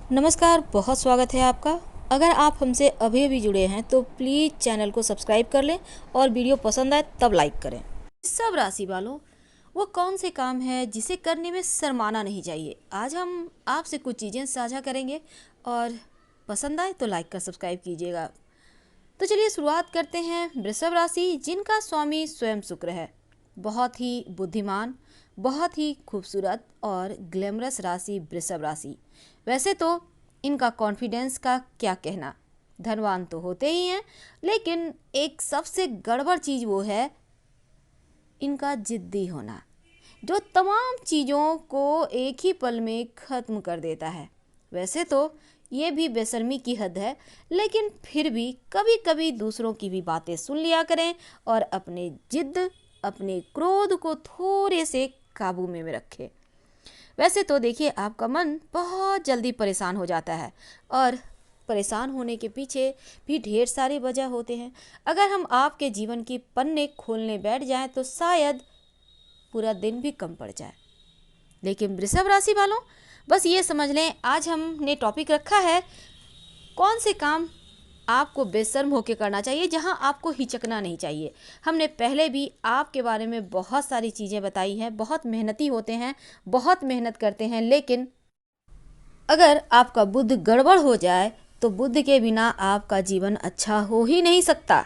नमस्कार, बहुत स्वागत है आपका। अगर आप हमसे अभी अभी जुड़े हैं तो प्लीज़ चैनल को सब्सक्राइब कर लें और वीडियो पसंद आए तब लाइक करें। सब राशि वालों, वो कौन से काम है जिसे करने में शर्माना नहीं चाहिए। आज हम आपसे कुछ चीज़ें साझा करेंगे और पसंद आए तो लाइक कर सब्सक्राइब कीजिएगा। तो चलिए शुरुआत करते हैं। वृषभ राशि, जिनका स्वामी स्वयं शुक्र है, बहुत ही बुद्धिमान, बहुत ही खूबसूरत और ग्लैमरस राशि वृषभ राशि। वैसे तो इनका कॉन्फिडेंस का क्या कहना, धनवान तो होते ही हैं, लेकिन एक सबसे गड़बड़ चीज़ वो है इनका जिद्दी होना, जो तमाम चीज़ों को एक ही पल में ख़त्म कर देता है। वैसे तो ये भी बेशर्मी की हद है, लेकिन फिर भी कभी कभी दूसरों की भी बातें सुन लिया करें और अपने जिद, अपने क्रोध को थोड़े से काबू में रखें। वैसे तो देखिए, आपका मन बहुत जल्दी परेशान हो जाता है और परेशान होने के पीछे भी ढेर सारी वजह होते हैं। अगर हम आपके जीवन की पन्ने खोलने बैठ जाएं तो शायद पूरा दिन भी कम पड़ जाए। लेकिन वृषभ राशि वालों, बस ये समझ लें, आज हमने टॉपिक रखा है कौन से काम आपको बेशर्म होकर करना चाहिए, जहां आपको हिचकना नहीं चाहिए। हमने पहले भी आपके बारे में बहुत सारी चीज़ें बताई हैं। बहुत मेहनती होते हैं, बहुत मेहनत करते हैं, लेकिन अगर आपका बुद्ध गड़बड़ हो जाए तो बुद्ध के बिना आपका जीवन अच्छा हो ही नहीं सकता,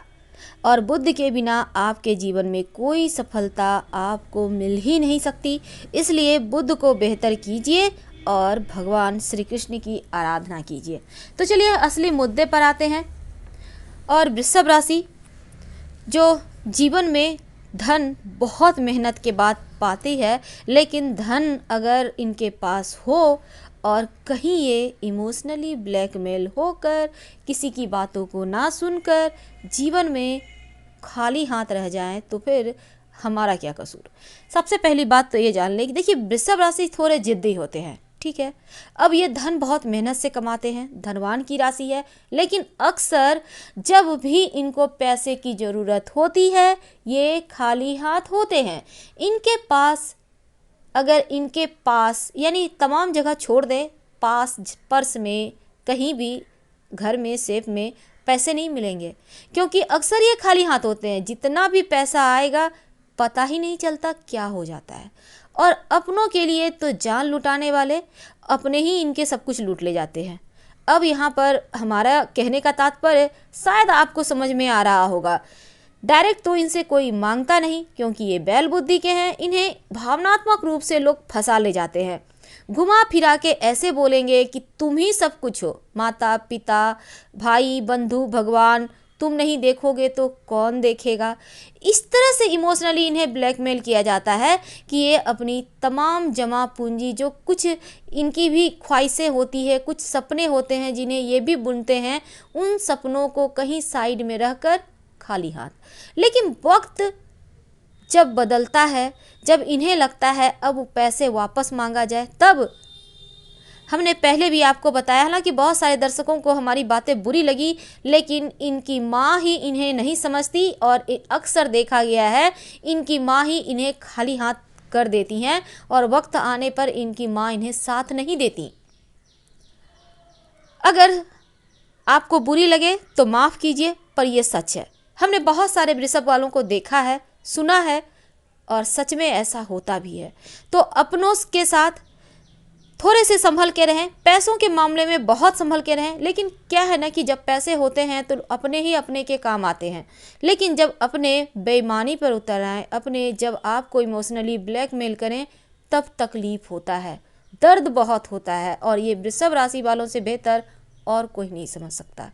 और बुद्ध के बिना आपके जीवन में कोई सफलता आपको मिल ही नहीं सकती। इसलिए बुद्ध को बेहतर कीजिए और भगवान श्री कृष्ण की आराधना कीजिए। तो चलिए असली मुद्दे पर आते हैं। और वृषभ राशि जो जीवन में धन बहुत मेहनत के बाद पाती है, लेकिन धन अगर इनके पास हो और कहीं ये इमोशनली ब्लैकमेल होकर किसी की बातों को ना सुनकर जीवन में खाली हाथ रह जाएं तो फिर हमारा क्या कसूर। सबसे पहली बात तो ये जान लें कि देखिए, वृषभ राशि थोड़े जिद्दी होते हैं, ठीक है। अब ये धन बहुत मेहनत से कमाते हैं, धनवान की राशि है, लेकिन अक्सर जब भी इनको पैसे की ज़रूरत होती है ये खाली हाथ होते हैं। इनके पास, अगर इनके पास यानी तमाम जगह छोड़ दें, पास पर्स में, कहीं भी, घर में, सेफ में पैसे नहीं मिलेंगे, क्योंकि अक्सर ये खाली हाथ होते हैं। जितना भी पैसा आएगा पता ही नहीं चलता क्या हो जाता है। और अपनों के लिए तो जान लुटाने वाले अपने ही इनके सब कुछ लूट ले जाते हैं। अब यहाँ पर हमारा कहने का तात्पर्य शायद आपको समझ में आ रहा होगा। डायरेक्ट तो इनसे कोई मांगता नहीं, क्योंकि ये बैल बुद्धि के हैं। इन्हें भावनात्मक रूप से लोग फंसा ले जाते हैं, घुमा फिरा के ऐसे बोलेंगे कि तुम ही सब कुछ हो, माता पिता, भाई बंधु, भगवान, तुम नहीं देखोगे तो कौन देखेगा। इस तरह से इमोशनली इन्हें ब्लैकमेल किया जाता है कि ये अपनी तमाम जमा पूंजी, जो कुछ इनकी भी ख्वाहिशें होती है, कुछ सपने होते हैं जिन्हें ये भी बुनते हैं, उन सपनों को कहीं साइड में रहकर खाली हाथ। लेकिन वक्त जब बदलता है, जब इन्हें लगता है अब पैसे वापस मांगा जाए, तब हमने पहले भी आपको बताया, हालांकि बहुत सारे दर्शकों को हमारी बातें बुरी लगी, लेकिन इनकी माँ ही इन्हें नहीं समझती और अक्सर देखा गया है इनकी माँ ही इन्हें खाली हाथ कर देती हैं और वक्त आने पर इनकी माँ इन्हें साथ नहीं देती। अगर आपको बुरी लगे तो माफ़ कीजिए, पर यह सच है। हमने बहुत सारे वृषभ वालों को देखा है, सुना है, और सच में ऐसा होता भी है। तो अपनों के साथ थोड़े से संभल के रहें, पैसों के मामले में बहुत संभल के रहें। लेकिन क्या है ना कि जब पैसे होते हैं तो अपने ही अपने के काम आते हैं, लेकिन जब अपने बेईमानी पर उतर आए, अपने जब आपको इमोशनली ब्लैकमेल करें, तब तकलीफ होता है, दर्द बहुत होता है, और ये वृषभ राशि वालों से बेहतर और कोई नहीं समझ सकता।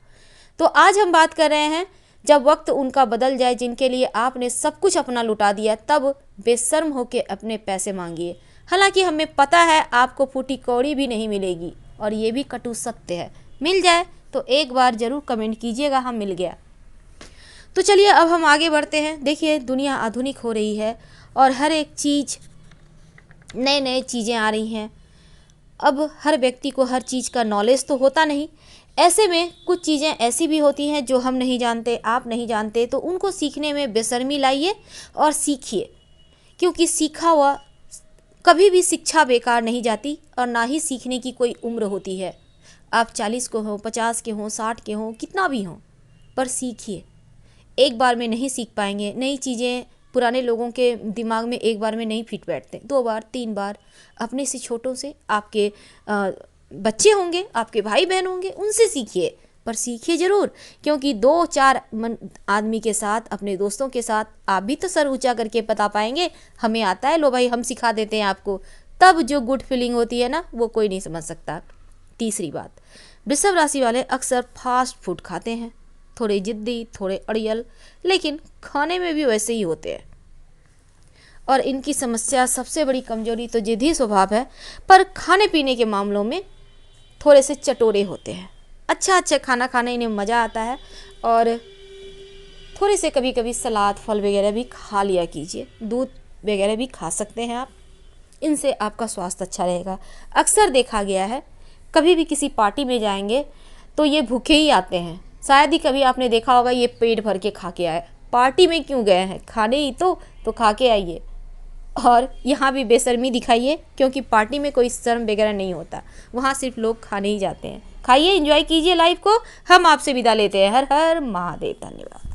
तो आज हम बात कर रहे हैं, जब वक्त उनका बदल जाए जिनके लिए आपने सब कुछ अपना लुटा दिया, तब बेशर्म होकर अपने पैसे मांगिए। हालांकि हमें पता है आपको फूटी कौड़ी भी नहीं मिलेगी, और ये भी कटु सत्य है। मिल जाए तो एक बार ज़रूर कमेंट कीजिएगा, हाँ मिल गया। तो चलिए अब हम आगे बढ़ते हैं। देखिए, दुनिया आधुनिक हो रही है और हर एक चीज़, नए नए चीज़ें आ रही हैं। अब हर व्यक्ति को हर चीज़ का नॉलेज तो होता नहीं। ऐसे में कुछ चीज़ें ऐसी भी होती हैं जो हम नहीं जानते, आप नहीं जानते, तो उनको सीखने में बेशर्मी लाइए और सीखिए, क्योंकि सीखा हुआ कभी भी शिक्षा बेकार नहीं जाती और ना ही सीखने की कोई उम्र होती है। आप 40 को हो, 50 के हों, 60 के हों, कितना भी हों, पर सीखिए। एक बार में नहीं सीख पाएंगे। नई चीज़ें पुराने लोगों के दिमाग में एक बार में नहीं फिट बैठते, 2 बार 3 बार अपने से छोटों से, आपके बच्चे होंगे, आपके भाई बहन होंगे, उनसे सीखिए, पर सीखिए ज़रूर। क्योंकि 2-4 आदमी के साथ, अपने दोस्तों के साथ आप भी तो सर ऊंचा करके बता पाएंगे हमें आता है, लो भाई हम सिखा देते हैं आपको, तब जो गुड फीलिंग होती है ना, वो कोई नहीं समझ सकता। तीसरी बात, वृषभ राशि वाले अक्सर फास्ट फूड खाते हैं, थोड़े जिद्दी, थोड़े अड़ियल, लेकिन खाने में भी वैसे ही होते हैं। और इनकी समस्या, सबसे बड़ी कमजोरी तो जिद्दी स्वभाव है, पर खाने पीने के मामलों में थोड़े से चटोरे होते हैं। अच्छा खाना खाने इन्हें मज़ा आता है, और थोड़े से कभी कभी सलाद, फल वगैरह भी खा लिया कीजिए, दूध वगैरह भी खा सकते हैं आप, इनसे आपका स्वास्थ्य अच्छा रहेगा। अक्सर देखा गया है, कभी भी किसी पार्टी में जाएंगे तो ये भूखे ही आते हैं। शायद ही कभी आपने देखा होगा ये पेट भर के खा के आए। पार्टी में क्यों गए हैं, खाने ही तो खा के आइए। और यहाँ भी बेशर्मी दिखाइए, क्योंकि पार्टी में कोई शर्म वगैरह नहीं होता, वहाँ सिर्फ लोग खाने ही जाते हैं। खाइए, एंजॉय कीजिए लाइफ को। हम आपसे विदा लेते हैं। हर हर महादेव। धन्यवाद।